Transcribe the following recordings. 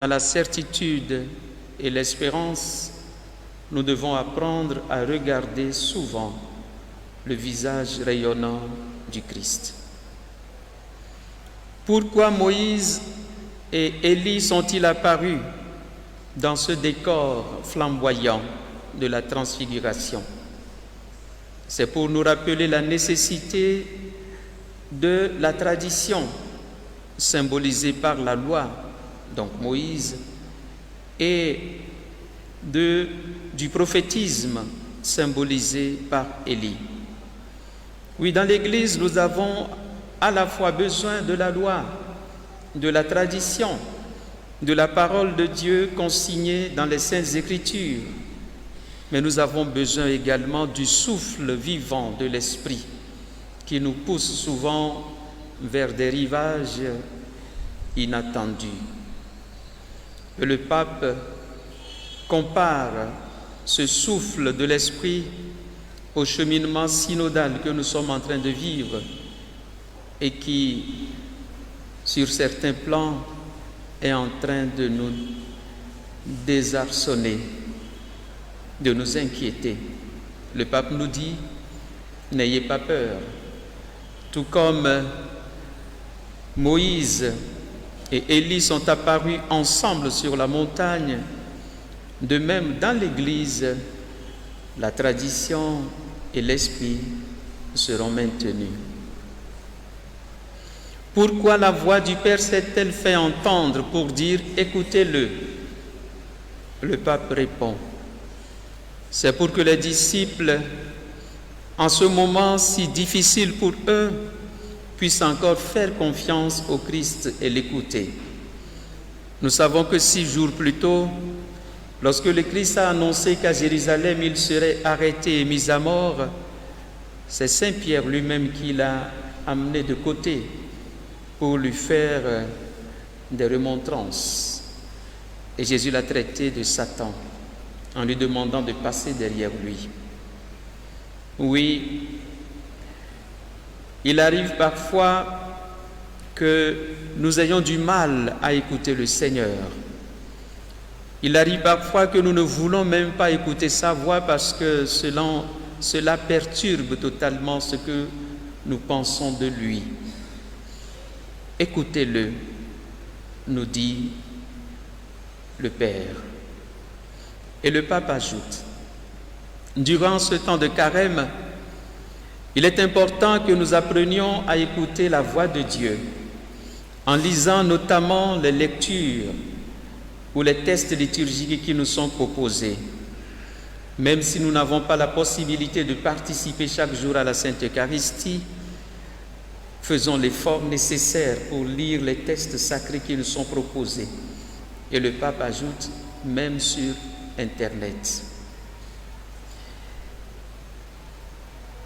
Dans la certitude et l'espérance, nous devons apprendre à regarder souvent le visage rayonnant du Christ. Pourquoi Moïse et Élie sont-ils apparus dans ce décor flamboyant de la transfiguration? C'est pour nous rappeler la nécessité de la tradition symbolisée par la loi, donc Moïse, et du prophétisme symbolisé par Élie. Oui, dans l'Église, nous avons à la fois besoin de la loi, de la tradition, de la parole de Dieu consignée dans les Saintes Écritures, mais nous avons besoin également du souffle vivant de l'Esprit qui nous pousse souvent vers des rivages inattendus. Et le pape compare ce souffle de l'Esprit au cheminement synodal que nous sommes en train de vivre et qui, sur certains plans, est en train de nous désarçonner, de nous inquiéter. Le pape nous dit, n'ayez pas peur. Tout comme Moïse et Élie sont apparus ensemble sur la montagne, de même dans l'Église, la tradition et l'esprit seront maintenus. Pourquoi la voix du Père s'est-elle fait entendre pour dire « écoutez-le » Le pape répond, c'est pour que les disciples, en ce moment si difficile pour eux, puissent encore faire confiance au Christ et l'écouter. Nous savons que 6 jours plus tôt, lorsque le Christ a annoncé qu'à Jérusalem il serait arrêté et mis à mort, c'est Saint Pierre lui-même qui l'a amené de côté pour lui faire des remontrances. Et Jésus l'a traité de Satan en lui demandant de passer derrière lui. Oui, il arrive parfois que nous ayons du mal à écouter le Seigneur. Il arrive parfois que nous ne voulons même pas écouter sa voix parce que cela perturbe totalement ce que nous pensons de lui. Écoutez-le, nous dit le Père. Et le pape ajoute, durant ce temps de carême, il est important que nous apprenions à écouter la voix de Dieu en lisant notamment les lectures ou les tests liturgiques qui nous sont proposés. Même si nous n'avons pas la possibilité de participer chaque jour à la Sainte Eucharistie, faisons l'effort nécessaire pour lire les textes sacrés qui nous sont proposés. Et le pape ajoute, même sur Internet.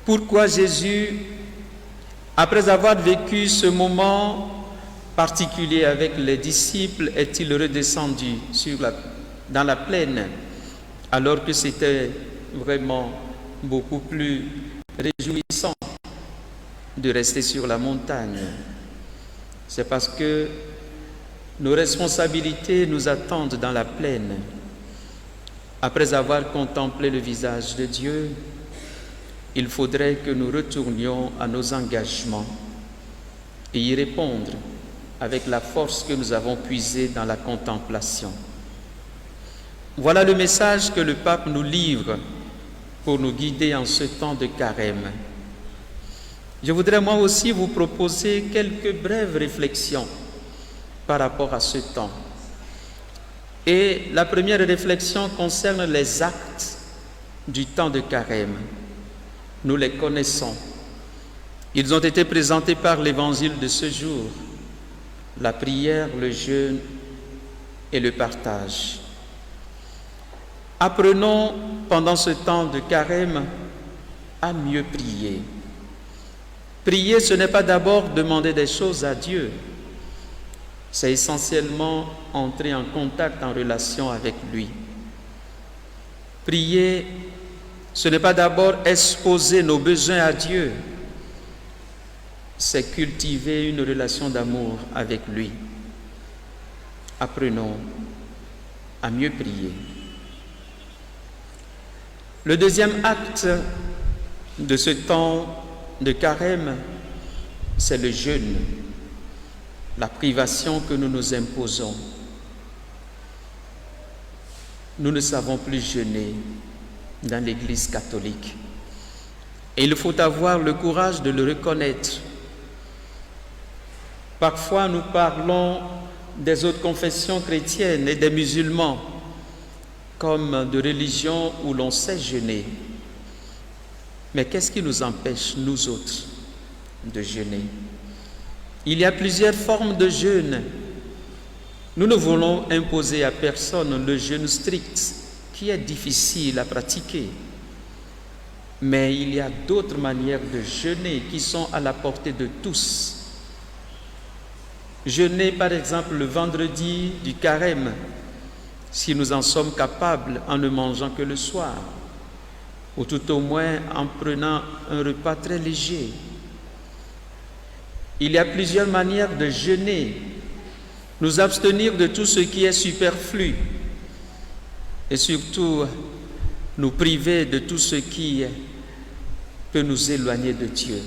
Pourquoi Jésus, après avoir vécu ce moment particulier avec les disciples, est-il redescendu dans la plaine alors que c'était vraiment beaucoup plus réjouissant de rester sur la montagne? C'est parce que nos responsabilités nous attendent dans la plaine. Après avoir contemplé le visage de Dieu, il faudrait que nous retournions à nos engagements et y répondre avec la force que nous avons puisée dans la contemplation. Voilà le message que le pape nous livre pour nous guider en ce temps de carême. Je voudrais moi aussi vous proposer quelques brèves réflexions par rapport à ce temps. Et la première réflexion concerne les actes du temps de carême. Nous les connaissons. Ils ont été présentés par l'évangile de ce jour, la prière, le jeûne et le partage. Apprenons pendant ce temps de carême à mieux prier. Prier, ce n'est pas d'abord demander des choses à Dieu, c'est essentiellement entrer en contact, en relation avec lui. Prier, ce n'est pas d'abord exposer nos besoins à Dieu, c'est cultiver une relation d'amour avec lui. Apprenons à mieux prier. Le deuxième acte de ce temps de carême, c'est le jeûne, la privation que nous nous imposons. Nous ne savons plus jeûner dans l'Église catholique. Et il faut avoir le courage de le reconnaître. Parfois, nous parlons des autres confessions chrétiennes et des musulmans comme de religions où l'on sait jeûner. Mais qu'est-ce qui nous empêche, nous autres, de jeûner? Il y a plusieurs formes de jeûne. Nous ne voulons imposer à personne le jeûne strict, qui est difficile à pratiquer. Mais il y a d'autres manières de jeûner qui sont à la portée de tous. Jeûner, par exemple, le vendredi du carême, si nous en sommes capables, en ne mangeant que le soir, ou tout au moins en prenant un repas très léger. Il y a plusieurs manières de jeûner, nous abstenir de tout ce qui est superflu et surtout nous priver de tout ce qui peut nous éloigner de Dieu.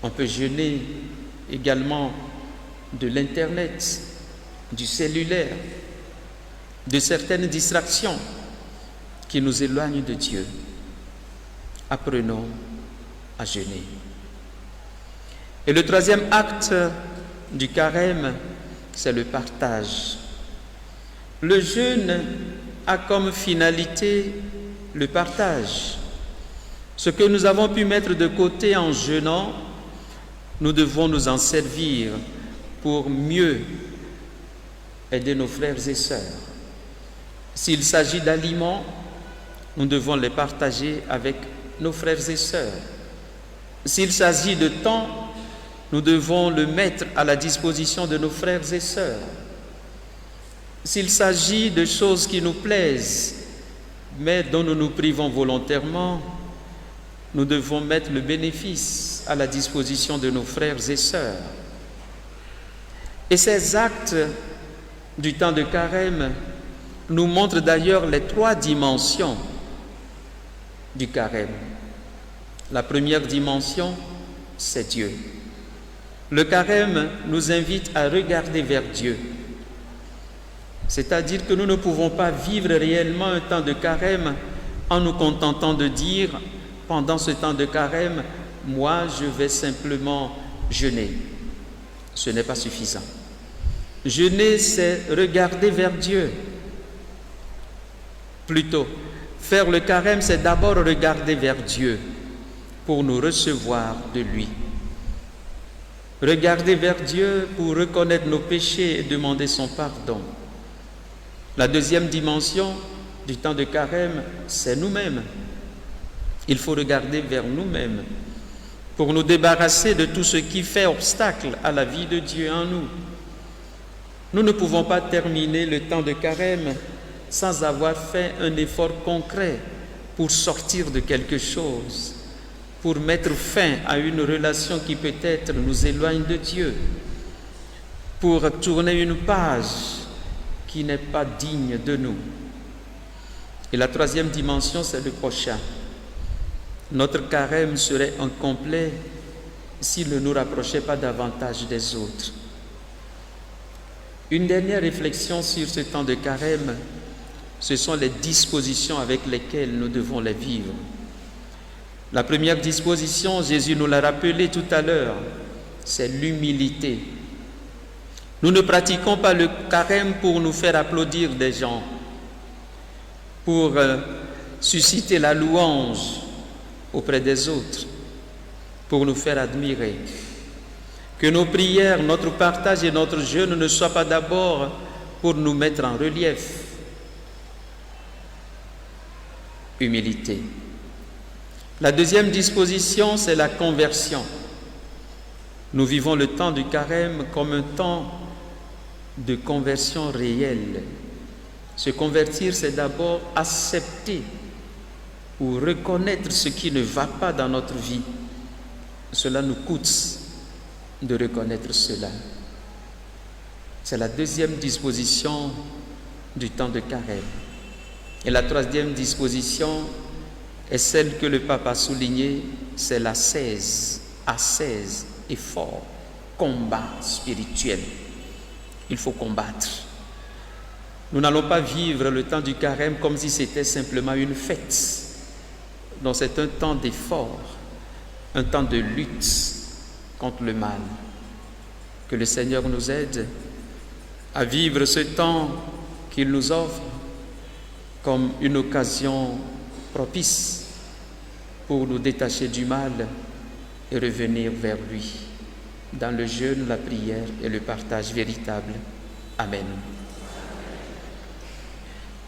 On peut jeûner également de l'Internet, du cellulaire, de certaines distractions qui nous éloignent de Dieu. Apprenons à jeûner. Et le troisième acte du carême, c'est le partage. Le jeûne a comme finalité le partage. Ce que nous avons pu mettre de côté en jeûnant, nous devons nous en servir pour mieux aider nos frères et sœurs. S'il s'agit d'aliments, nous devons les partager avec nos frères et sœurs. S'il s'agit de temps, nous devons le mettre à la disposition de nos frères et sœurs. S'il s'agit de choses qui nous plaisent, mais dont nous nous privons volontairement, nous devons mettre le bénéfice à la disposition de nos frères et sœurs. Et ces actes du temps de carême nous montrent d'ailleurs les trois dimensions du carême. La première dimension, c'est Dieu. Le carême nous invite à regarder vers Dieu. C'est-à-dire que nous ne pouvons pas vivre réellement un temps de carême en nous contentant de dire, pendant ce temps de carême, moi je vais simplement jeûner. Ce n'est pas suffisant. Jeûner, c'est regarder vers Dieu. Plutôt, faire le carême, c'est d'abord regarder vers Dieu pour nous recevoir de lui. Regarder vers Dieu pour reconnaître nos péchés et demander son pardon. La deuxième dimension du temps de carême, c'est nous-mêmes. Il faut regarder vers nous-mêmes pour nous débarrasser de tout ce qui fait obstacle à la vie de Dieu en nous. Nous ne pouvons pas terminer le temps de carême sans avoir fait un effort concret pour sortir de quelque chose, pour mettre fin à une relation qui peut-être nous éloigne de Dieu, pour tourner une page qui n'est pas digne de nous. Et la troisième dimension, c'est le prochain. Notre carême serait incomplet s'il ne nous rapprochait pas davantage des autres. Une dernière réflexion sur ce temps de carême, ce sont les dispositions avec lesquelles nous devons les vivre. La première disposition, Jésus nous l'a rappelé tout à l'heure, c'est l'humilité. Nous ne pratiquons pas le carême pour nous faire applaudir des gens, pour susciter la louange auprès des autres, pour nous faire admirer. Que nos prières, notre partage et notre jeûne ne soient pas d'abord pour nous mettre en relief. Humilité. La deuxième disposition, c'est la conversion. Nous vivons le temps du carême comme un temps de conversion réelle. Se convertir, c'est d'abord accepter ou reconnaître ce qui ne va pas dans notre vie. Cela nous coûte de reconnaître cela. C'est la deuxième disposition du temps de carême. Et la troisième disposition est celle que le pape a soulignée, c'est l'ascèse, effort, combat spirituel. Il faut combattre. Nous n'allons pas vivre le temps du carême comme si c'était simplement une fête. Donc c'est un temps d'effort, un temps de lutte contre le mal. Que le Seigneur nous aide à vivre ce temps qu'il nous offre comme une occasion propice pour nous détacher du mal et revenir vers lui dans le jeûne, la prière et le partage véritable. Amen.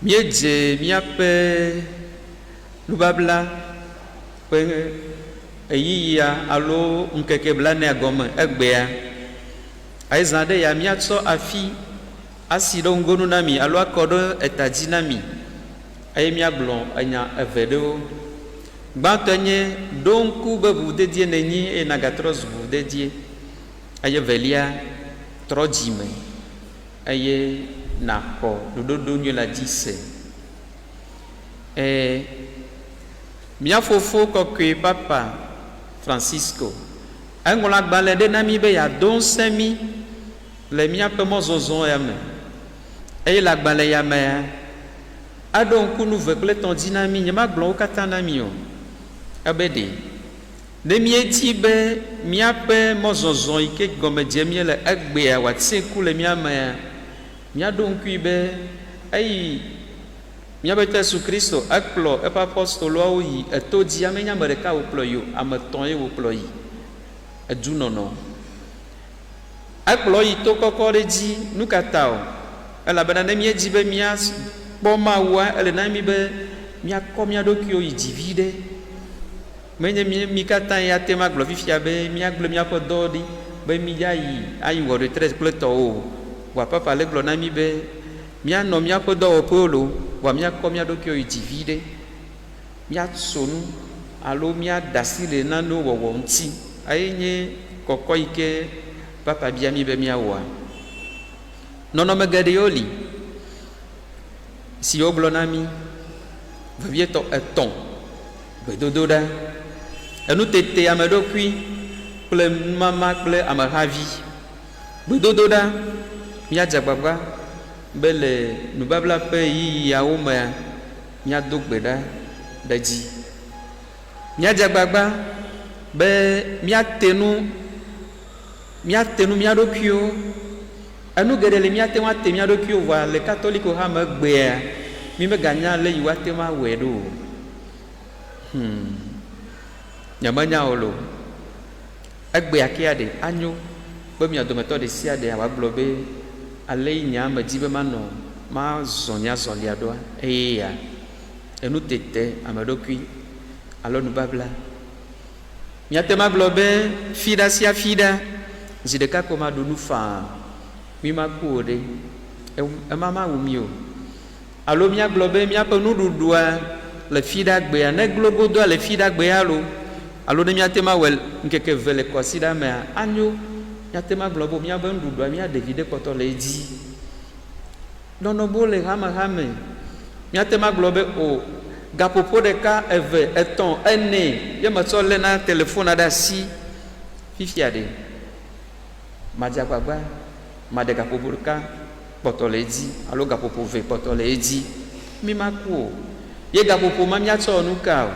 Miedze miape nubabla eyia alo nkeke blane agome egbea aizande ya miatso afi asido ngonu nami alo akodo etadzi nami aye miagblɔ enya eve ɖewo gbãtɔ nye ɖo ŋku be ʋudedie nenyi eye nagatrɔ zu ʋudedie eye velia trɔ dzime eye nakɔ ɖoɖoɖo nyuie la dzi se. Mia fofo kɔkɔe papa Francisco eŋlɔ agbalẽ ɖe na mi be yeado ŋusẽ mi le míaƒe mɔzɔzɔ ya me eye le agbalẽ ya mea aɖo ŋku nu ve kple tɔ̃ dzi na mi, nyemagblɔ wo katã na mi o ebe ɖe ne míedi be míaƒe mɔzɔzɔ yi ke gɔmedze mie le egbea wòatie ku le mía mea míaɖo ŋkui be eyi míaƒe Yesu Kristo ekplɔ eƒe apɔstoloawo yi eto dzi amenye ame ɖeka wòkplɔ yi o, ame etɔ̃ ye wòkplɔ yi edunɔnɔ ekplɔ yi to kɔkɔ ɖe dzi nu ka ta o elabena ne míedzi be míakpɔ Mawua ele na mi be míakɔ mía ɖokuiwo yi dzi viɖe menye mi katã ya te ma gblɔ fifia be míagblẽ míaƒe dɔ ɖi be ayi wɔ retraite kple tɔwo wòa papa le gblɔ na mi be míanɔ míaƒe dɔwɔƒewo lo wòa míakɔ mía ɖokuiwo yi dzi viɖe míatso nu alo míaɖe asi le nanewo wɔwɔ ŋuti eye nye kɔkɔ yi ke papa bia mi be míawɔa. Nɔnɔme geɖewo li si wogblɔ na mi vevietɔ etɔ̃ gbedodoɖa enutete ame ɖokui kple mama kple amehavi gbedodoɖa míadze agbagba be le nubabla ƒe yiyiawo mea míado gbe ɖa ɖe dzi míadze agbagba be míate nu mía ɖokuiwo enu geɖe le míate ŋu ate mía ɖokuiwo vɔa le katoliko hã me gbea mi meganya le yi woate ŋu awɔe ɖo nyemenya o lo egbea kea ɖe anyo be mia dometɔ ɖe sia ɖe wòagblɔ be ale yi nye ame dzi be mazɔ nya zɔlia ɖoa eye ya enu tete ame ɖokui alo nubabla míate ma gblɔ be fiɖa sia fiɖa zi ɖeka ko ma ɖu nu faa mi ma ku o ɖe ema ma wu mi o alo míagblɔ be míaƒe nuɖuɖua le fiɖa gbea ne glogodoa le fiɖa gbea alo ne míate ma wɔ ŋkeke eve le kɔsiɖa mea anyo míate ma gblɔ be míabe nuɖuɖua míaɖe vi ɖe kpɔtɔ le edzi nɔnɔbo le hamehame míate ma gblɔ be o gaƒoƒo ɖeka eve etɔ̃ ene ye metsɔ lé na telefona ɖe asi fifia ɖe madze agbagba maɖe gaƒoƒo ɖeka kpɔtɔ le edzi alo gaƒoƒo ve kpɔtɔ le edzi mi ma ku o ye gaƒoƒo ma míatsɔ nu ka o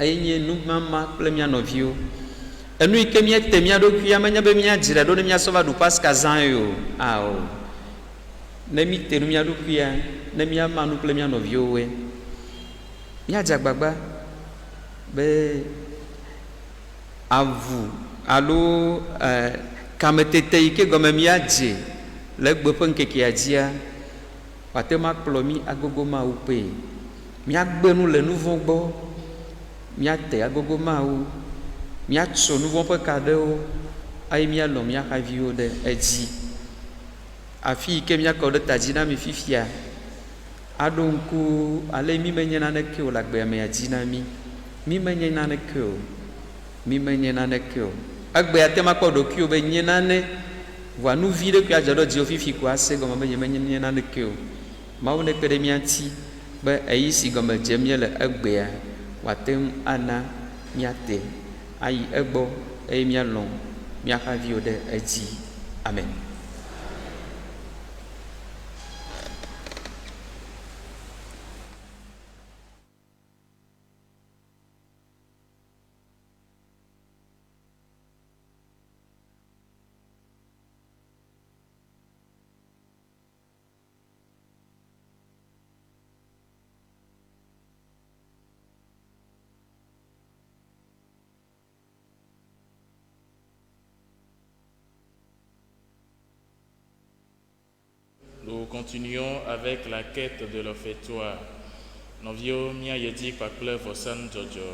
eye nye nu mama kple mía nɔviwo enu yi ke míete mía ɖokuia menye be míadzra ɖo ne míasɔ va ɖu pasika zã ye o ao ne míte nu mía ɖokuia ne míama nu kple mía nɔviwo woe míadze agbagba be avu alo kametete yi ke gɔme míadze le egbe ƒe ŋkekea dzia wòate ma kplɔ mí agogo Mawu pe míagbe nu le nu vɔ̃ gbɔ míate agogo Mawu míatso nu vɔ̃ ƒe ka ɖewo eye míanɔ mía xaviwo ɖe edzi afi yi ke míakɔ ɖe ta dzi na mi fifia aɖo ŋku ale mi menye naneke o le agbea mea dzi na mi menye naneke o mi menye naneke o egbea te ma kpɔ ɖokuiwo be nye nane vɔa nu vi ɖe koe adze ɖo dziwo fifi ko ase gɔme be nye menye naneke o Mawu neke ɖe míati be eyi si gɔme dze mía le egbea wòate ŋu ana míate ayi egbɔ eye míalɔ̃ míaƒe aviwo ɖe edzi. Amen. Nous continuons avec la quête de l'offertoire. Novio mia yedi pakple vosan jojo.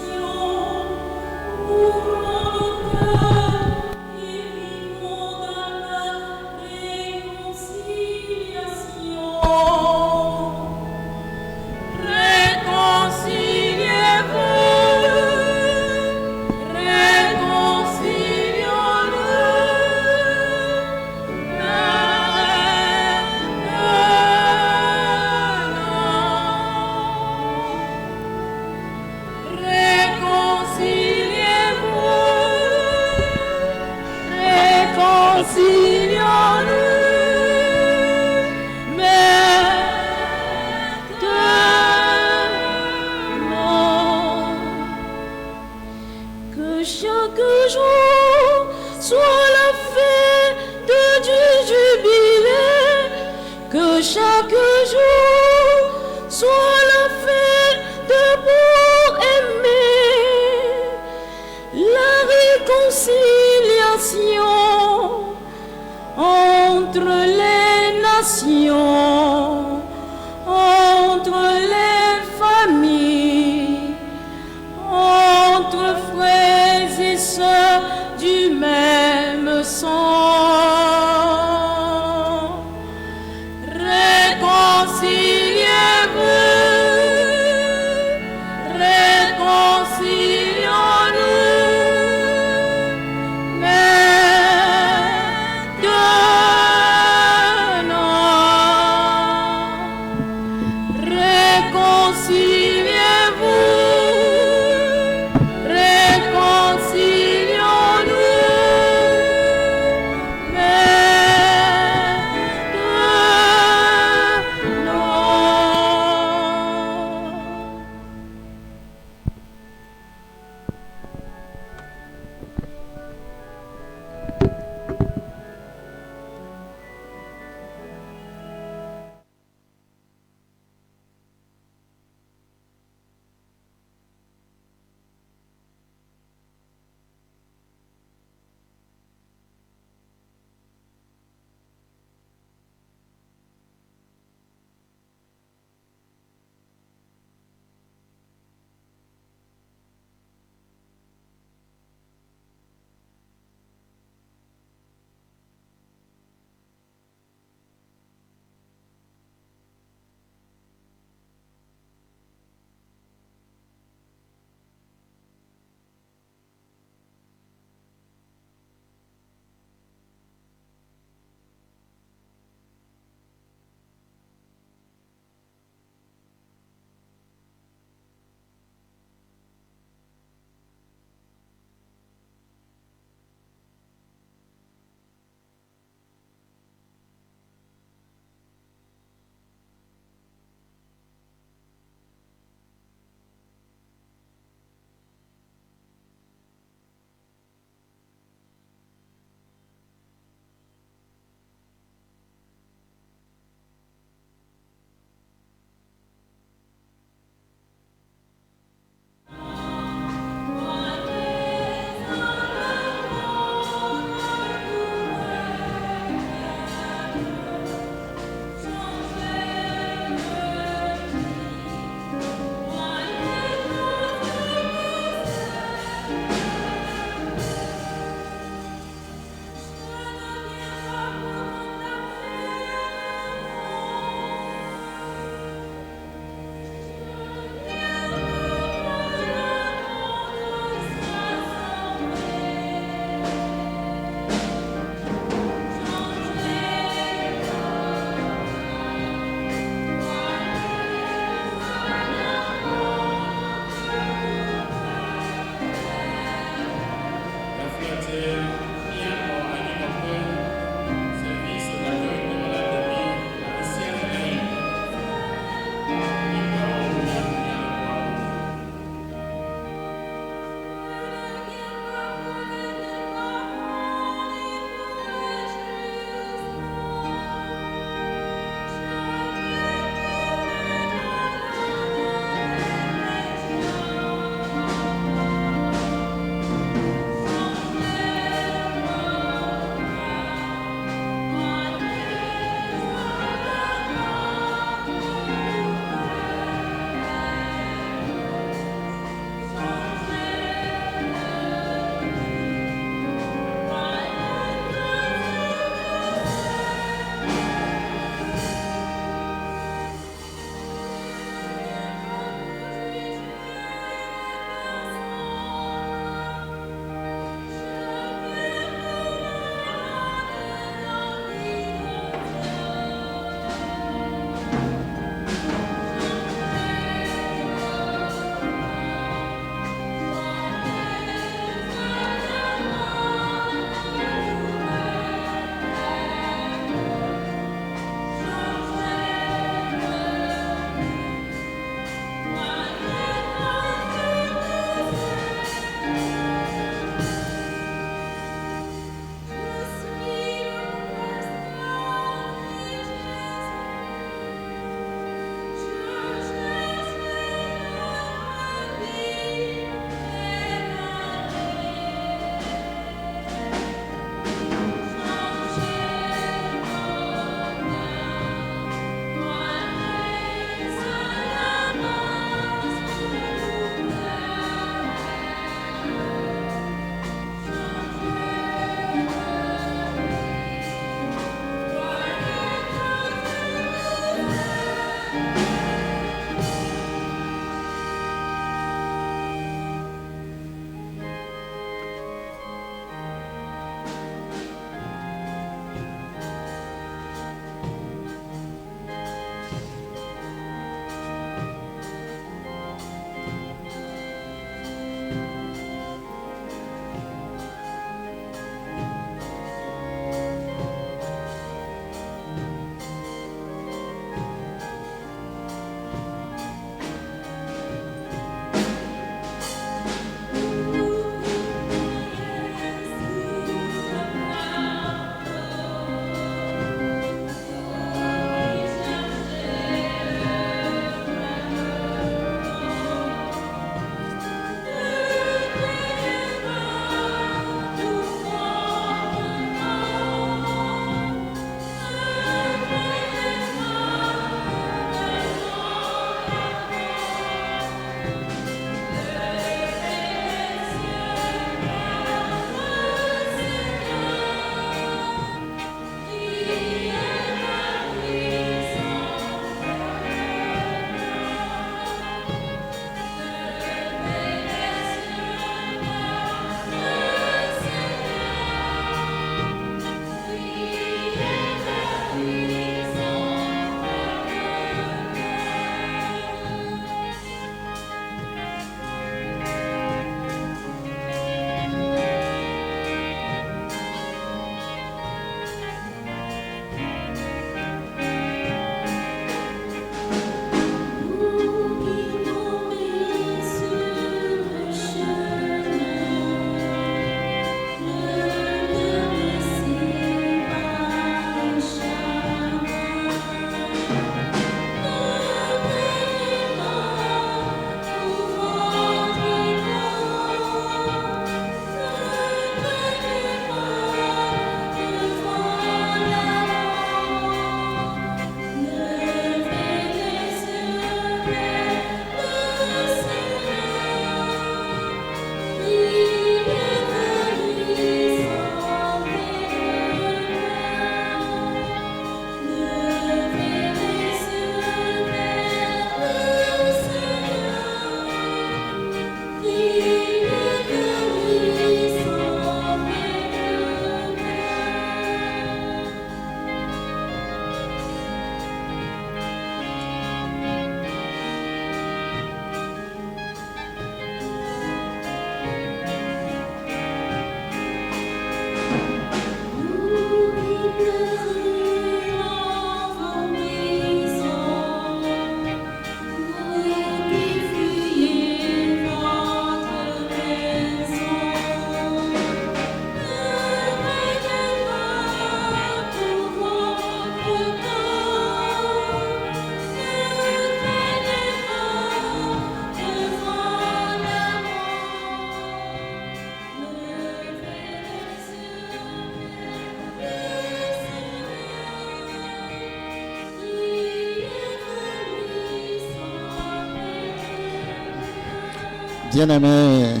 Bien-aimés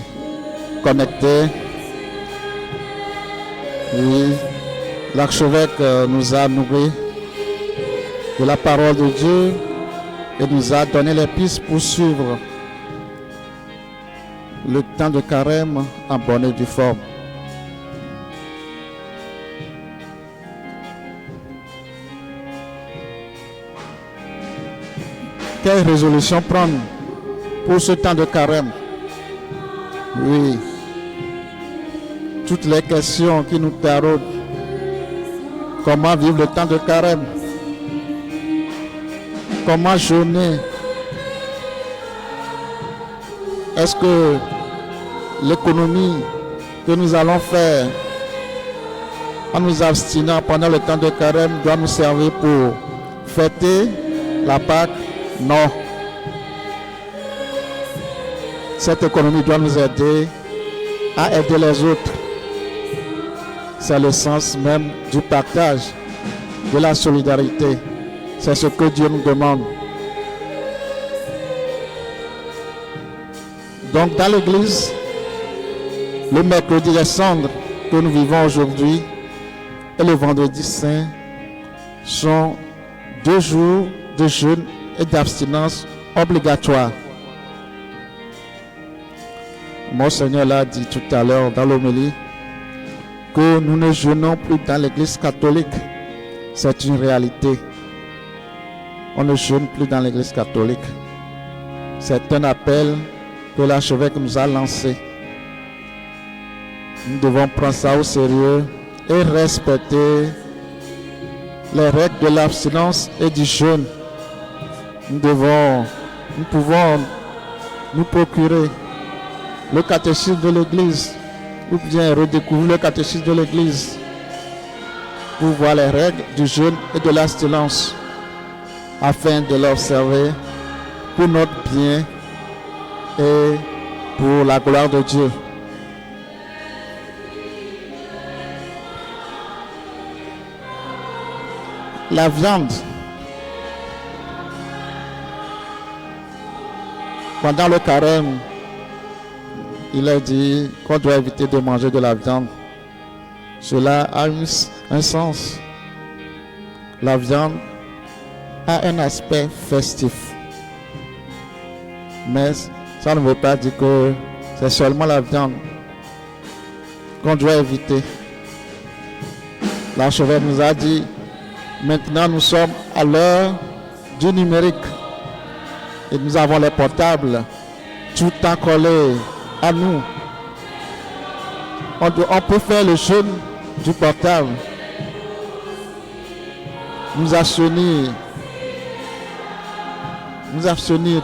connectés, oui, l'archevêque nous a nourris de la parole de Dieu et nous a donné les pistes pour suivre le temps de carême en bonne et due forme. Quelle résolution prendre pour ce temps de carême? Oui, toutes les questions qui nous taraudent. Comment vivre le temps de carême? Comment jeûner? Est-ce que l'économie que nous allons faire en nous abstinant pendant le temps de carême doit nous servir pour fêter la Pâque? Non. Cette économie doit nous aider à aider les autres. C'est le sens même du partage, de la solidarité. C'est ce que Dieu nous demande. Donc dans l'église, le mercredi des cendres que nous vivons aujourd'hui et le vendredi saint sont 2 jours de jeûne et d'abstinence obligatoires. Monseigneur l'a dit tout à l'heure dans l'homélie que nous ne jeûnons plus dans l'église catholique. C'est une réalité. On ne jeûne plus dans l'église catholique. C'est un appel que l'archevêque nous a lancé. Nous devons prendre ça au sérieux et respecter les règles de l'abstinence et du jeûne. Nous pouvons nous procurer le catéchisme de l'église ou bien redécouvrir le catéchisme de l'église pour voir les règles du jeûne et de l'abstinence afin de l'observer pour notre bien et pour la gloire de Dieu. La viande. Pendant le carême, il est dit qu'on doit éviter de manger de la viande. Cela a un sens. La viande a un aspect festif. Mais ça ne veut pas dire que c'est seulement la viande qu'on doit éviter. L'archevêque nous a dit, maintenant nous sommes à l'heure du numérique. Et nous avons les portables tout le temps collés à nous. On peut faire le jeûne du portable. Nous abstenir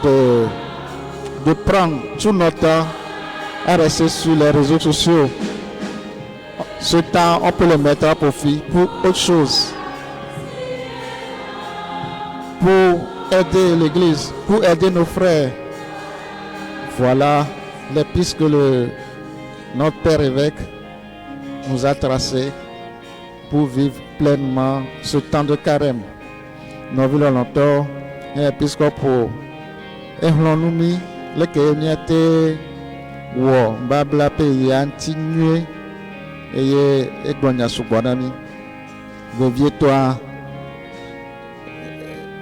de prendre tout notre temps à rester sur les réseaux sociaux. Ce temps, on peut le mettre à profit pour autre chose. Pour aider l'église, pour aider nos frères. Voilà les pistes que notre Père évêque nous a tracées pour vivre pleinement ce temps de carême. Nous voulons longtemps un épiscope et nous mis les kenyate wo babla pays antinue et donya subonami vevietoi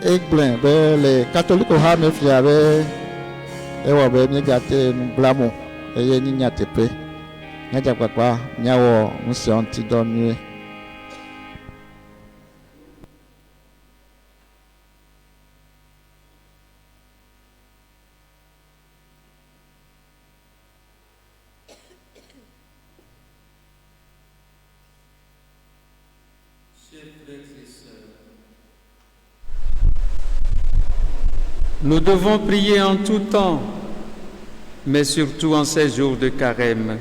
Egblin, les catholiques ont me fiavé et on va me gâter nous blâmons et n'y a pas n'y a pas n'y a nous c'est anti-dormir. Nous devons prier en tout temps, mais surtout en ces jours de carême.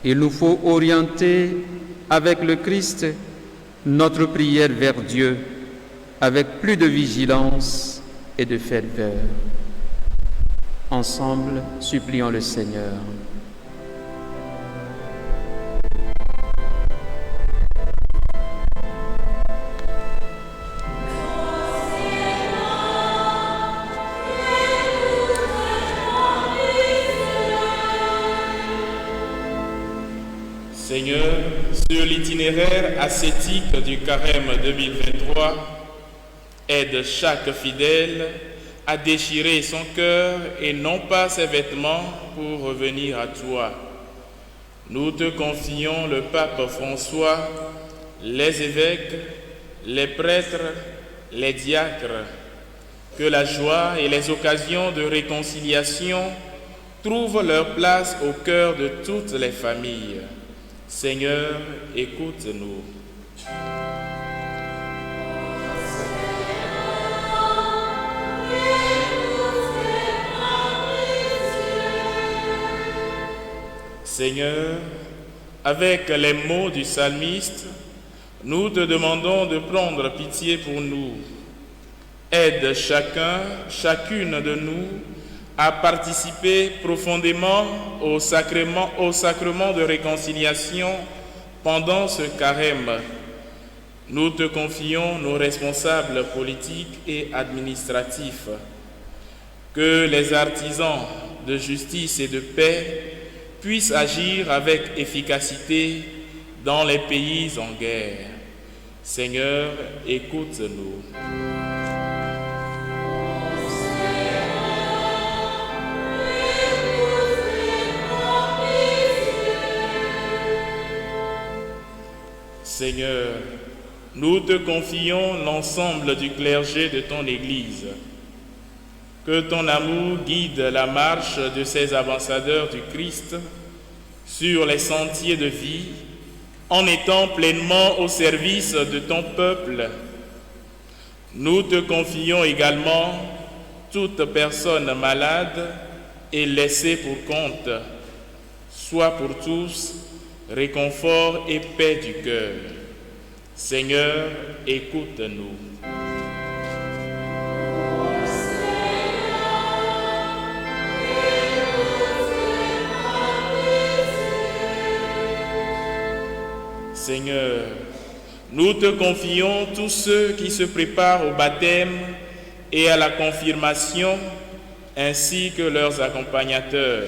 Il nous faut orienter avec le Christ notre prière vers Dieu avec plus de vigilance et de ferveur. Ensemble, supplions le Seigneur. Seigneur, sur l'itinéraire ascétique du Carême 2023, aide chaque fidèle à déchirer son cœur et non pas ses vêtements pour revenir à toi. Nous te confions le pape François, les évêques, les prêtres, les diacres. Que la joie et les occasions de réconciliation trouvent leur place au cœur de toutes les familles. Seigneur, écoute-nous. Seigneur, avec les mots du psalmiste, nous te demandons de prendre pitié pour nous. Aide chacune de nous à participer profondément au sacrement de réconciliation pendant ce carême. Nous te confions nos responsables politiques et administratifs. Que les artisans de justice et de paix puissent agir avec efficacité dans les pays en guerre. Seigneur, écoute-nous. Seigneur, nous te confions l'ensemble du clergé de ton Église. Que ton amour guide la marche de ces ambassadeurs du Christ sur les sentiers de vie, en étant pleinement au service de ton peuple. Nous te confions également toute personne malade et laissée pour compte. Sois pour tous réconfort et paix du cœur. Seigneur, écoute-nous. Seigneur, nous te confions tous ceux qui se préparent au baptême et à la confirmation, ainsi que leurs accompagnateurs.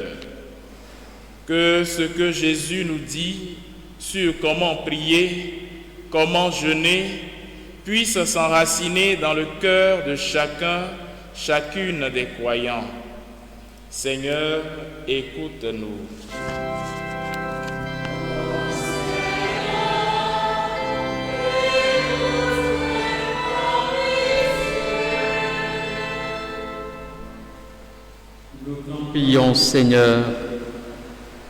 Que ce que Jésus nous dit sur comment prier, comment jeûner, puisse s'enraciner dans le cœur de chacune des croyants. Seigneur, écoute-nous. Prions, Seigneur,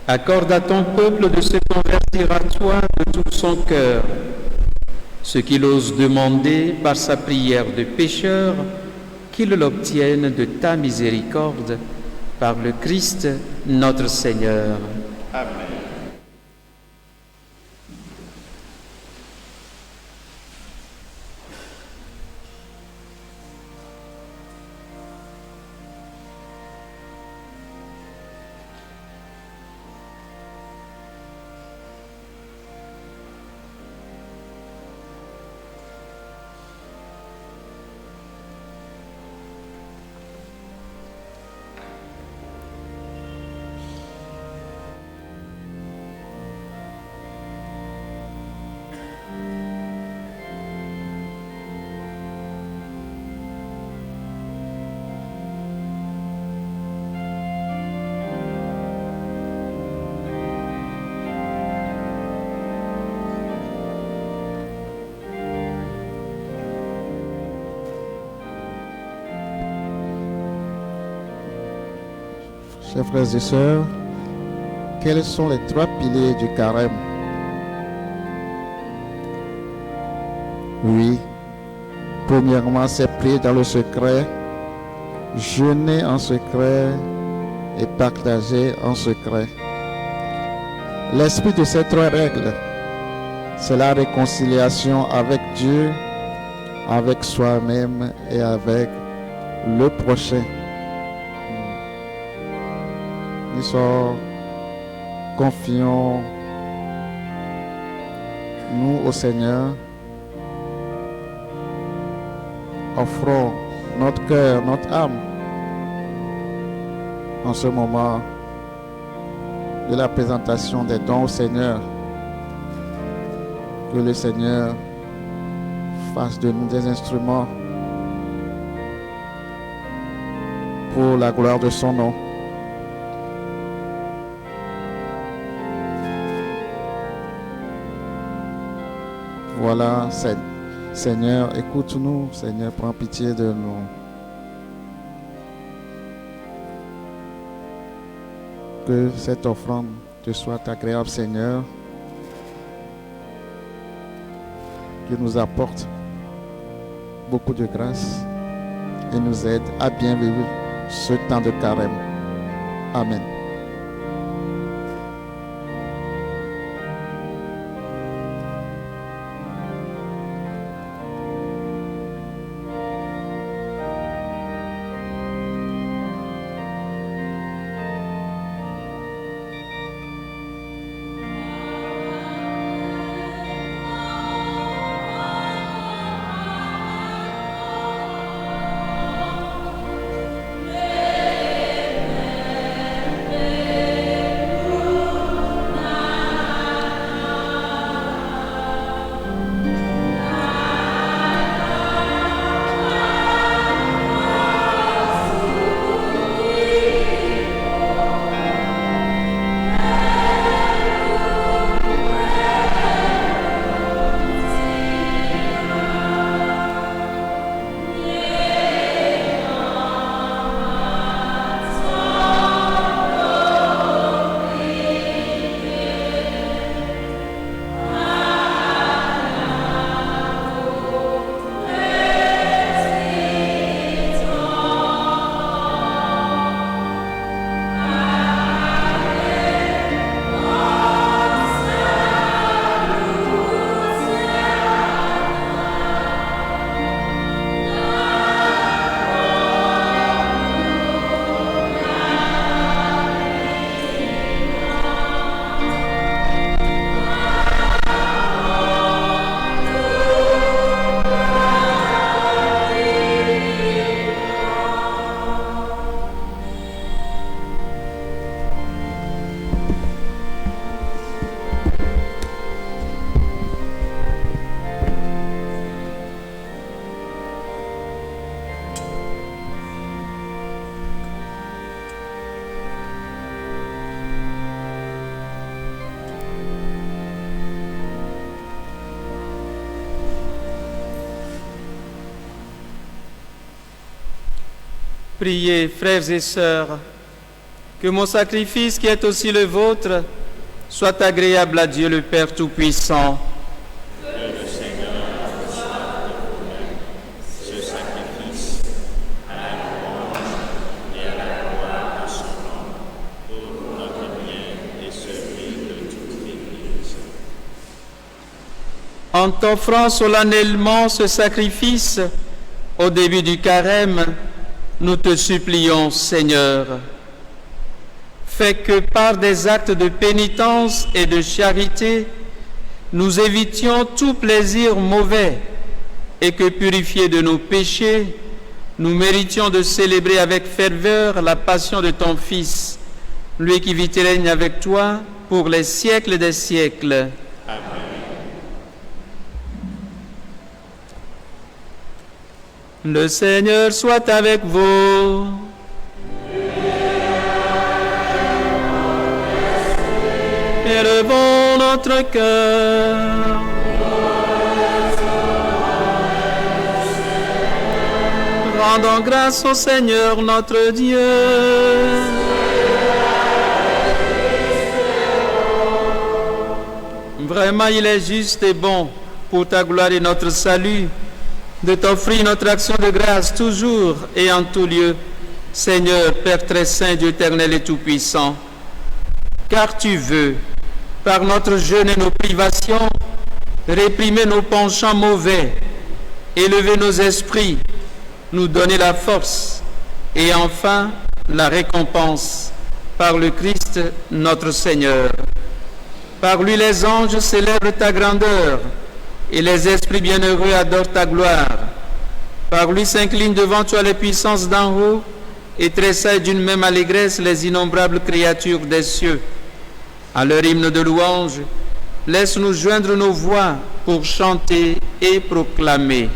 accorde à ton peuple de se convertir à toi de tout son cœur. Ce qu'il ose demander par sa prière de pécheur, qu'il l'obtienne de ta miséricorde, par le Christ notre Seigneur. Amen. Chers frères et sœurs, quels sont les 3 piliers du carême? Oui, premièrement, c'est prier dans le secret, jeûner en secret et partager en secret. L'esprit de ces 3 règles, c'est la réconciliation avec Dieu, avec soi-même et avec le prochain. Nous confions nous au Seigneur, offrons notre cœur, notre âme en ce moment de la présentation des dons au Seigneur. Que le Seigneur fasse de nous des instruments pour la gloire de son nom. Voilà, Seigneur, écoute-nous. Seigneur, prends pitié de nous. Que cette offrande te soit agréable, Seigneur. Qu'il nous apporte beaucoup de grâce et nous aide à bien vivre ce temps de carême. Amen. Priez, frères et sœurs, que mon sacrifice qui est aussi le vôtre soit agréable à Dieu le Père Tout-Puissant. Que le Seigneur reçoive de vous-même ce sacrifice à la louange et à la gloire de son nom, pour notre bien et celui de toute l'Église. En t'offrant solennellement ce sacrifice au début du carême, nous te supplions, Seigneur, fais que par des actes de pénitence et de charité, nous évitions tout plaisir mauvais et que, purifiés de nos péchés, nous méritions de célébrer avec ferveur la passion de ton Fils, lui qui vit et règne avec toi pour les siècles des siècles. Amen. Le Seigneur soit avec vous. Élevons notre cœur. Rendons grâce au Seigneur notre Dieu. Vraiment, il est juste et bon pour ta gloire et notre salut de t'offrir notre action de grâce toujours et en tout lieu, Seigneur, Père très saint, Dieu éternel et tout-puissant, car tu veux, par notre jeûne et nos privations, réprimer nos penchants mauvais, élever nos esprits, nous donner la force et enfin la récompense par le Christ notre Seigneur. Par lui les anges célèbrent ta grandeur, et les esprits bienheureux adorent ta gloire. Par lui s'inclinent devant toi les puissances d'en haut et tressaillent d'une même allégresse les innombrables créatures des cieux. À leur hymne de louange, laisse-nous joindre nos voix pour chanter et proclamer.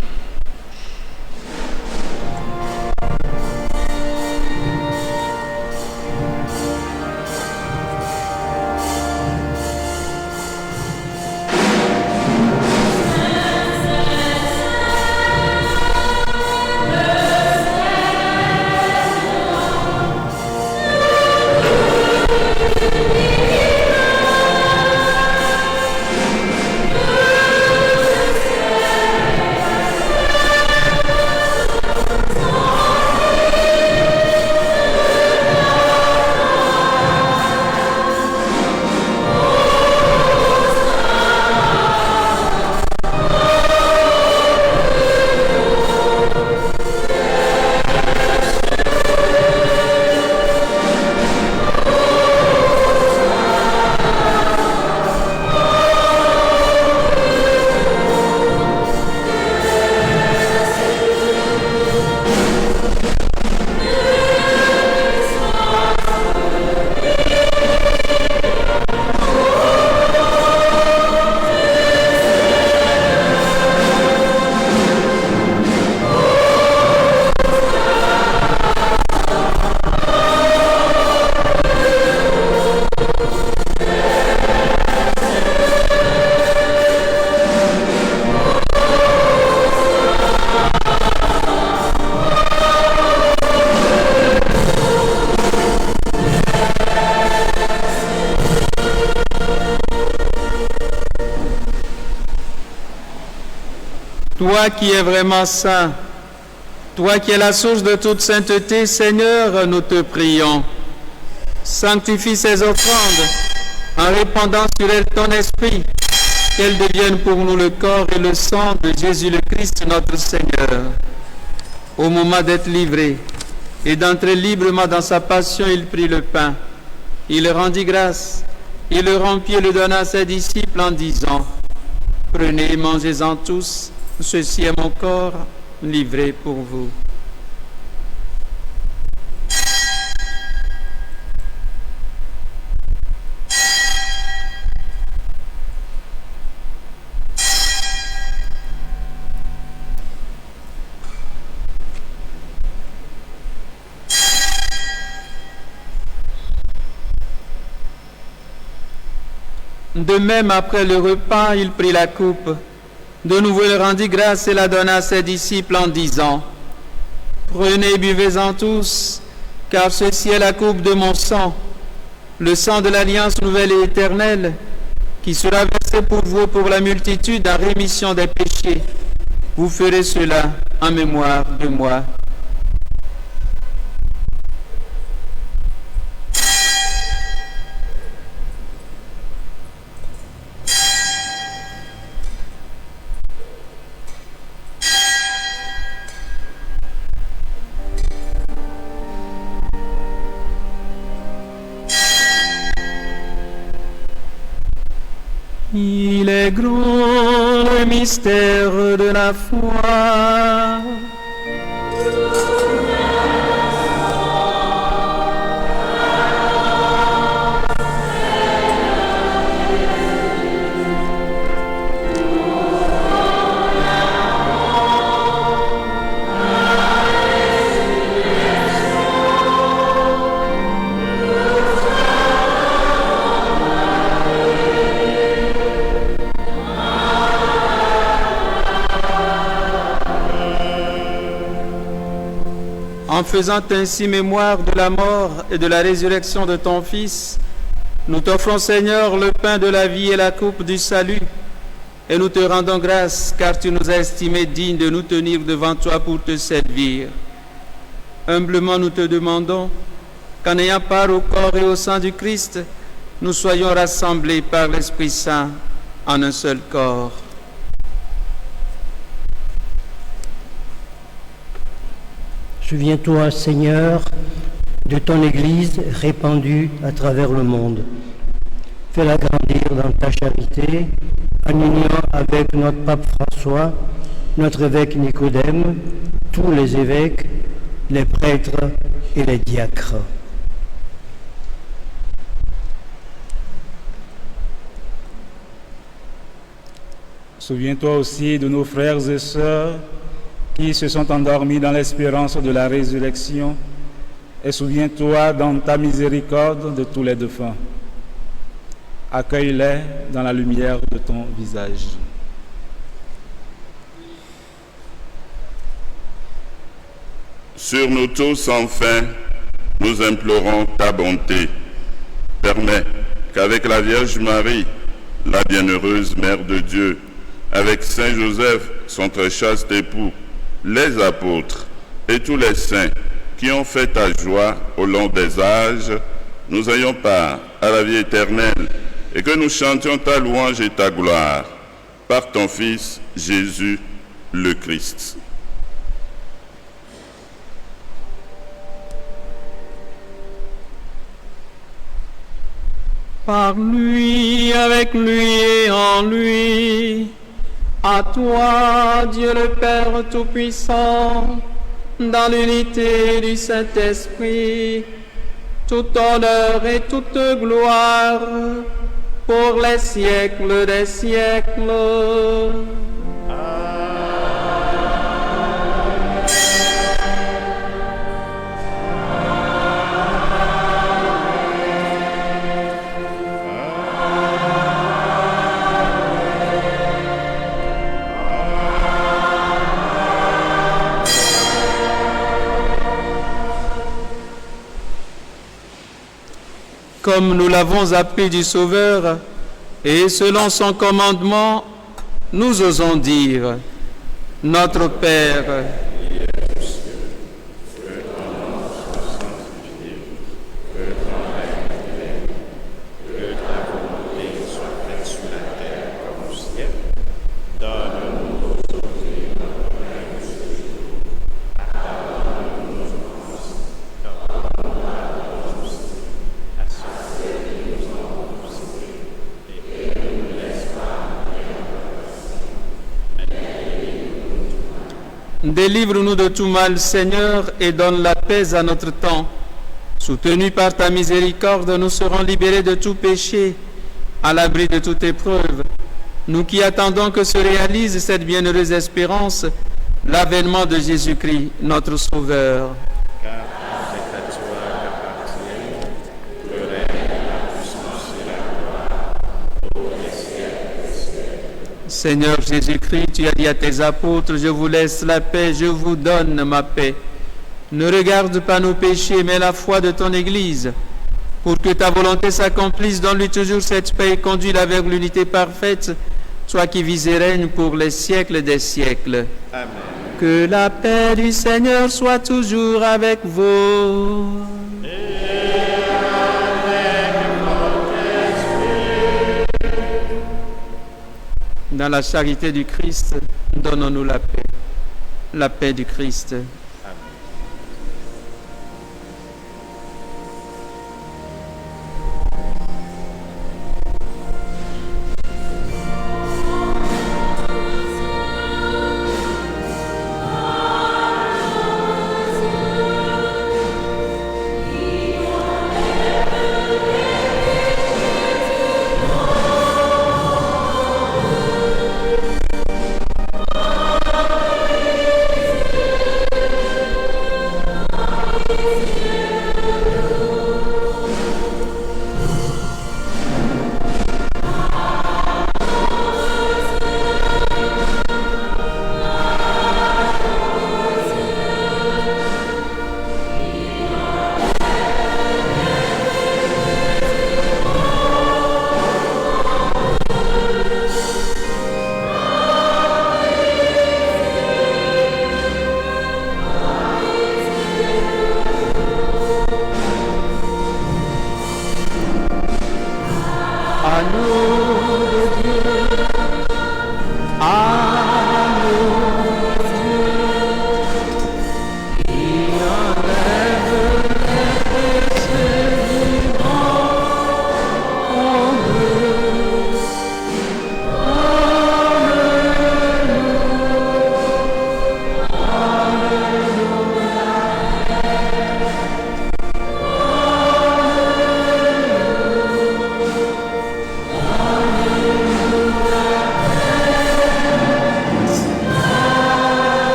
Toi qui es vraiment saint, toi qui es la source de toute sainteté, Seigneur, nous te prions. Sanctifie ces offrandes en répandant sur elles ton esprit, qu'elles deviennent pour nous le corps et le sang de Jésus le Christ, notre Seigneur. Au moment d'être livré et d'entrer librement dans sa passion, il prit le pain. Il rendit grâce, il le rompit et le donna à ses disciples en disant: Prenez et mangez-en tous, ceci est mon corps livré pour vous. De même, après le repas, il prit la coupe. De nouveau, il rendit grâce et la donna à ses disciples en disant: Prenez et buvez-en tous, car ceci est la coupe de mon sang, le sang de l'alliance nouvelle et éternelle, qui sera versé pour vous et pour la multitude en rémission des péchés. Vous ferez cela en mémoire de moi. Il est grand le mystère de la foi. En faisant ainsi mémoire de la mort et de la résurrection de ton Fils, nous t'offrons, Seigneur, le pain de la vie et la coupe du salut, et nous te rendons grâce, car tu nous as estimés dignes de nous tenir devant toi pour te servir. Humblement, nous te demandons qu'en ayant part au corps et au sang du Christ, nous soyons rassemblés par l'Esprit Saint en un seul corps. Souviens-toi, Seigneur, de ton Église répandue à travers le monde. Fais-la grandir dans ta charité, en union avec notre pape François, notre évêque Nicodème, tous les évêques, les prêtres et les diacres. Souviens-toi aussi de nos frères et sœurs qui se sont endormis dans l'espérance de la résurrection, et souviens-toi dans ta miséricorde de tous les défunts. Accueille-les dans la lumière de ton visage. Sur nous tous, enfin, nous implorons ta bonté. Permets qu'avec la Vierge Marie, la bienheureuse Mère de Dieu, avec Saint Joseph, son très chaste époux, les apôtres et tous les saints qui ont fait ta joie au long des âges, nous ayons part à la vie éternelle et que nous chantions ta louange et ta gloire par ton Fils Jésus le Christ. Par lui, avec lui et en lui, à toi, Dieu le Père Tout-Puissant, dans l'unité du Saint-Esprit, tout honneur et toute gloire pour les siècles des siècles. Comme nous l'avons appris du Sauveur, et selon son commandement, nous osons dire, Notre Père, délivre-nous de tout mal, Seigneur, et donne la paix à notre temps. Soutenus par ta miséricorde, nous serons libérés de tout péché, à l'abri de toute épreuve. Nous qui attendons que se réalise cette bienheureuse espérance, l'avènement de Jésus-Christ, notre Sauveur. Car c'est à toi qu'appartiennent le règne, la puissance et la gloire pour les siècles des siècles. Seigneur Jésus-Christ, tu as dit à tes apôtres, je vous laisse la paix, je vous donne ma paix. Ne regarde pas nos péchés, mais la foi de ton Église. Pour que ta volonté s'accomplisse, donne-lui toujours cette paix et conduis-la vers l'unité parfaite, toi qui vis et règnes pour les siècles des siècles. Amen. Que la paix du Seigneur soit toujours avec vous. Dans la charité du Christ, donnons-nous la paix du Christ.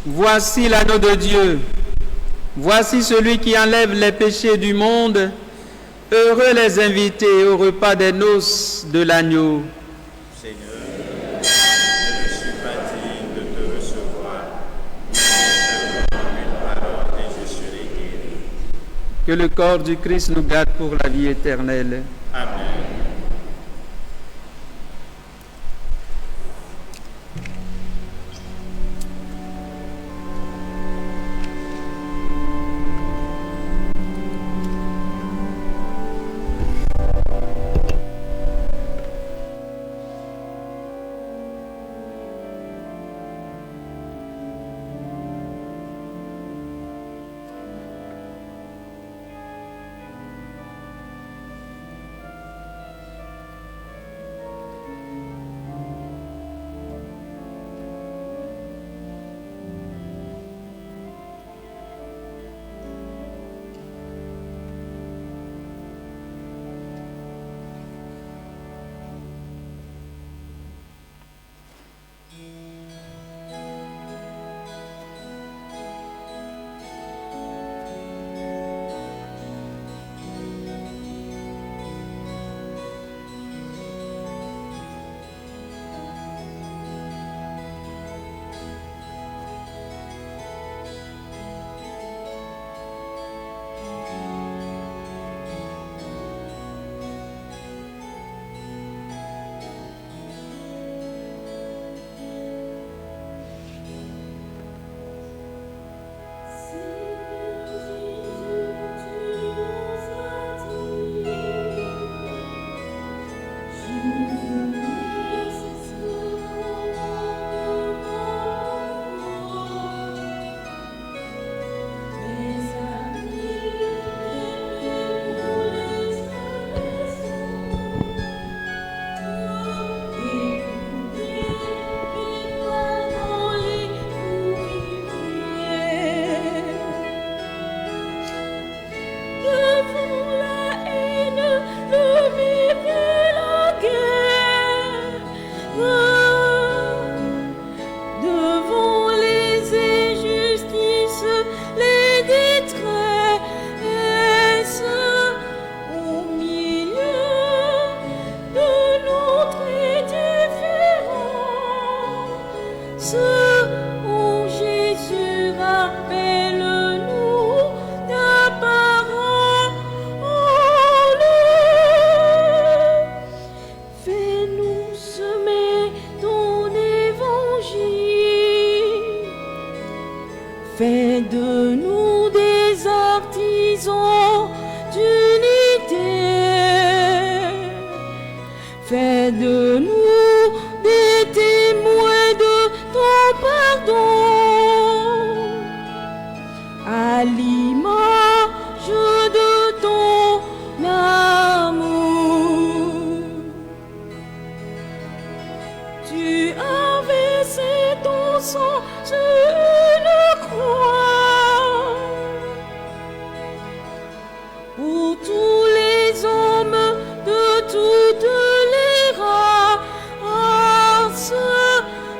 Voici l'agneau de Dieu. Voici celui qui enlève les péchés du monde. Heureux les invités au repas des noces de l'agneau. Seigneur, je ne suis pas digne de te recevoir, mais seulement une parole et je serai guéri. Que le corps du Christ nous garde pour la vie éternelle. Amen. Fais de nous des artisans d'unité. Fais de nous des témoins de ton pardon. À l'image de ton amour. Tu as versé ton sang sur une croix pour tous les hommes de toutes les races.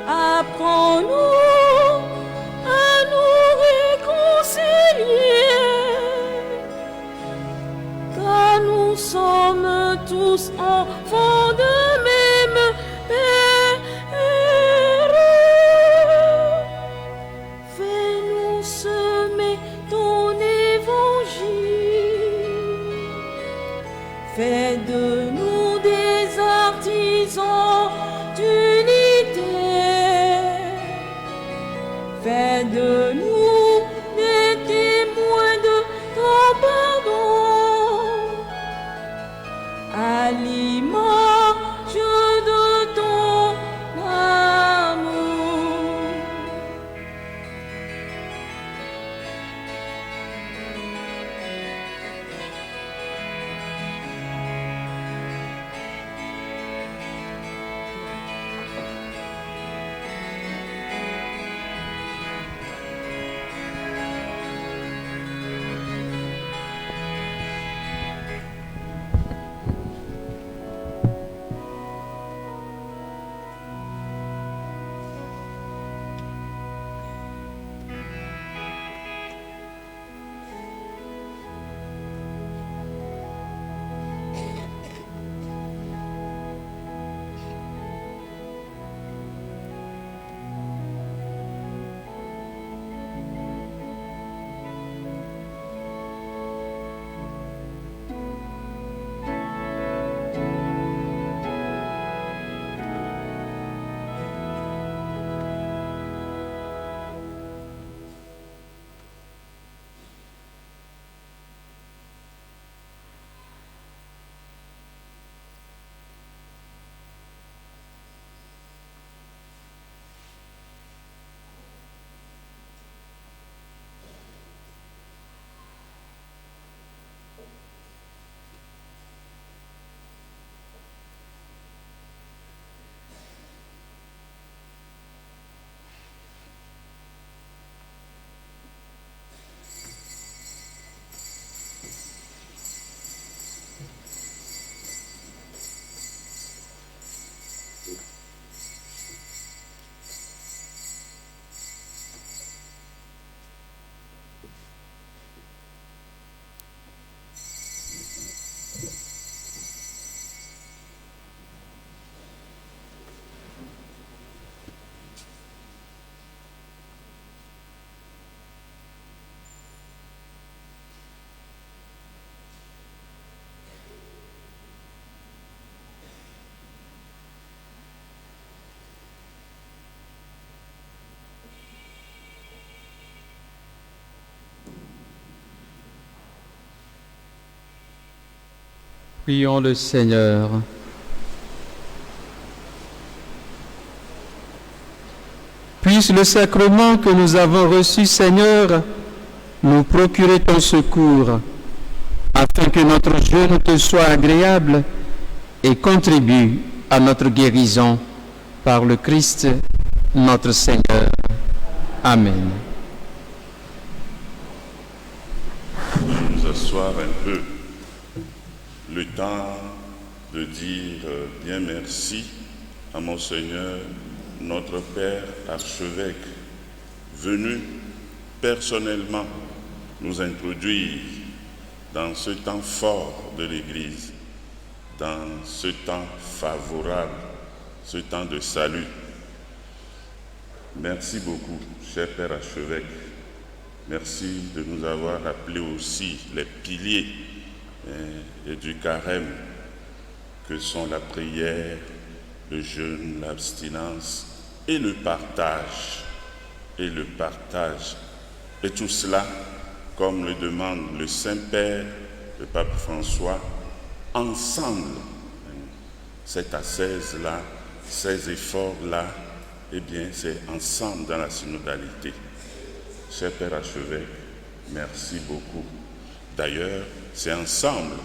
Apprends-nous à nous réconcilier, car nous sommes tous enfants de même Père. Fais-nous semer ton évangile. Fais de nous des artisans d'unité. Fais de nous des témoins de ton pardon. À l'image de ton amour. Prions le Seigneur. Puisse le sacrement que nous avons reçu, Seigneur, nous procurer ton secours, afin que notre jeûne te soit agréable et contribue à notre guérison par le Christ, notre Seigneur. Amen. Nous asseoir un peu, le temps de dire bien merci à Monseigneur, notre Père archevêque, venu personnellement nous introduire dans ce temps fort de l'Église, dans ce temps favorable, ce temps de salut. Merci beaucoup, cher Père archevêque. Merci de nous avoir rappelé aussi les piliers et du carême que sont la prière, le jeûne, l'abstinence et le partage. Et le partage. Et tout cela, comme le demande le Saint-Père, le Pape François, ensemble. Cette ascèse-là, ces efforts-là, eh bien, c'est ensemble dans la synodalité. Cher Père archevêque, merci beaucoup. D'ailleurs, c'est ensemble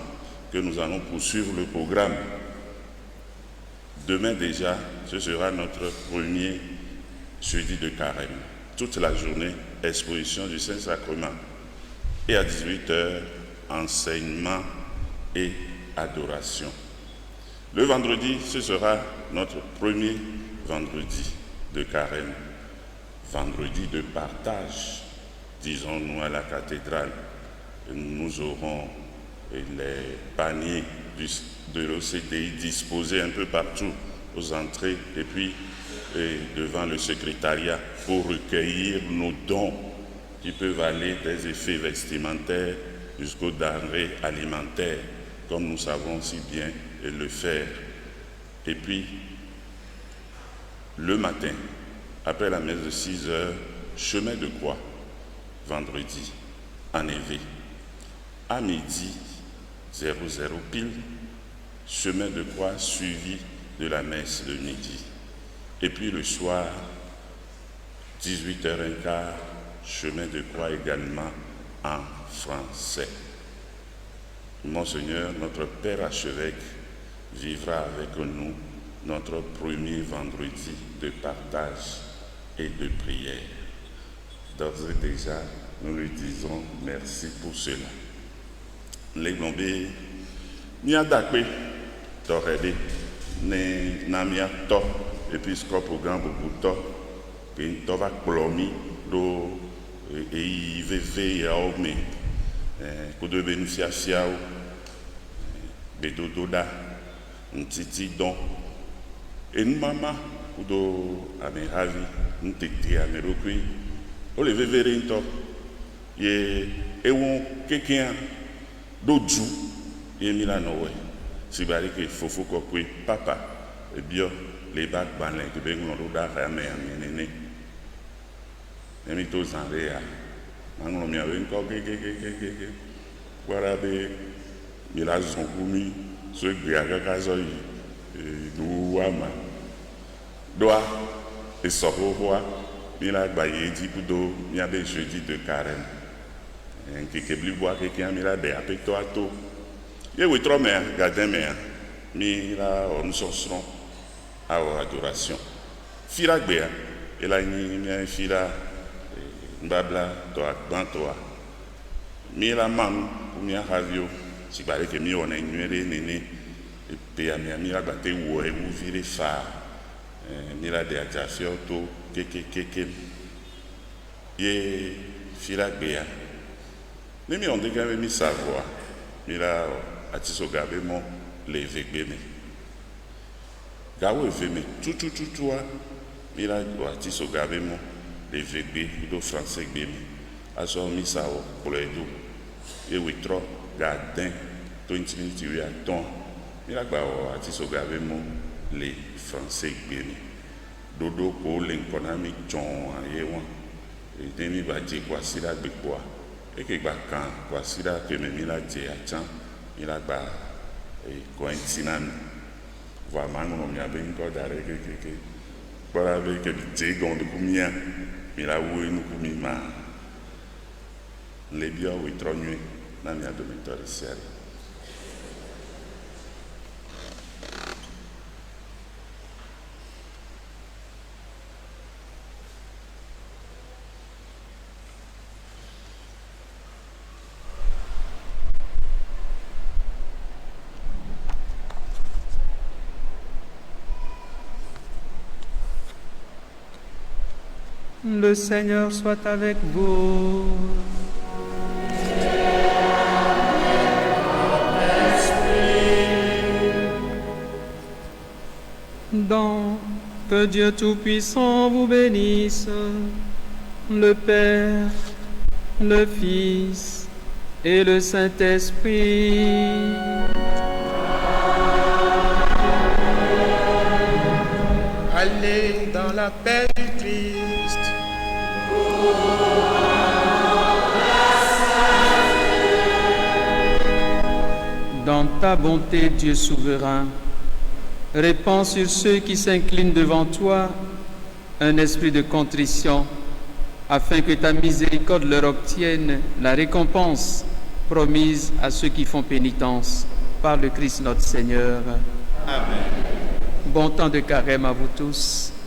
que nous allons poursuivre le programme. Demain déjà, ce sera notre premier jeudi de carême. Toute la journée, exposition du Saint-Sacrement. Et à 18h, enseignement et adoration. Le vendredi, ce sera notre premier vendredi de carême. Vendredi de partage, disons-nous à la cathédrale. Nous aurons les paniers de l'OCDI disposés un peu partout aux entrées et puis devant le secrétariat pour recueillir nos dons qui peuvent aller des effets vestimentaires jusqu'aux denrées alimentaires, comme nous savons si bien le faire. Et puis, le matin, après la messe de 6 heures, chemin de croix, vendredi, en éveil. À midi, 00 pile, chemin de croix suivi de la messe de midi. Et puis le soir, 18h15, chemin de croix également en français. Monseigneur, notre Père archevêque, vivra avec nous notre premier vendredi de partage et de prière. D'ores et déjà, nous lui disons merci pour cela. Les Glombés, Niadakwe, Torede, Namia To, Episcope Grand Bobuto, Pintova Plomi, Do, EIVV Yaome, Kudo Benufia Fiao, Bedododa, Ntiti Don, et Mama, Kudo Ameravi, Ntiti Amerokui, Ole Veverinto, Ye Ewon Kekian, Doju, Ye Milanowe, Sibari ke Fofo Kokwe, Papa, et bien, les bacs banlais, que Bengon Roda Rame Amenene, Nemito Zandea, Manglo Miavenko, Warabe, Mila Zonkumi, Swe Biagakazoi, Douama, Doa, et Sorovoa, Mila Bayedi, Kudo, Miabe jeudi de carême. Kekebli bois quelqu'un mila de apecto ato. Ye oui trop mer, gardien mer. Mila on sorceront à adoration. Fila gbea, et la ni fila mbabla toa bantoa. Mila man ou mia ravio, si balé que mi on a ignoré néné et pe a mila batte ou vire fa. Mila de ajafio to keke. Ye fila gbea. Nemi on dégage mi savoir, mi la atiso gabe mon les vegbe gawe veme tout toi mi la atiso gabe mon les vegbe do français gbeme aso mi sao pour les deux et oui trop gardin 20 minutes oui attend mi la gba atiso gabe mon les français gbeme dodo ko l'economic jon ayewon et demi ba je kwa sila gbepoa et que quand voici là que mes mila dit attends il a bas Cointinami. Voilà, mango mi a bien codare que para ver que bitse gondo kumia, mi la wui no kumima. Lebia o itronue na minha dormitório sério. Le Seigneur soit avec vous. Donc, que Dieu Tout-Puissant vous bénisse, le Père, le Fils et le Saint-Esprit. Allez dans la paix du Christ. Dans ta bonté, Dieu souverain, répands sur ceux qui s'inclinent devant toi un esprit de contrition, afin que ta miséricorde leur obtienne la récompense promise à ceux qui font pénitence par le Christ notre Seigneur. Amen. Bon temps de carême à vous tous. Amen.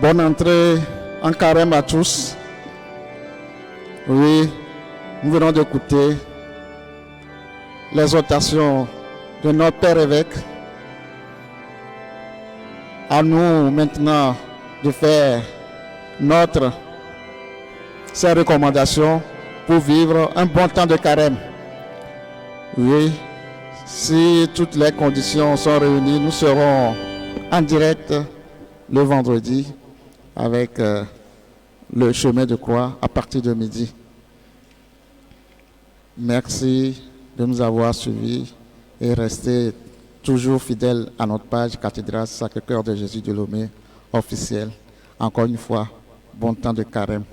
Bonne entrée en carême à tous. Oui, nous venons d'écouter l'exhortation de notre Père évêque. À nous maintenant de faire ces recommandations pour vivre un bon temps de carême. Oui, si toutes les conditions sont réunies, nous serons en direct le vendredi avec le chemin de croix à partir de midi. Merci de nous avoir suivis et restez toujours fidèles à notre page Cathédrale Sacré-Cœur de Jésus de Lomé officielle. Encore une fois, bon temps de carême.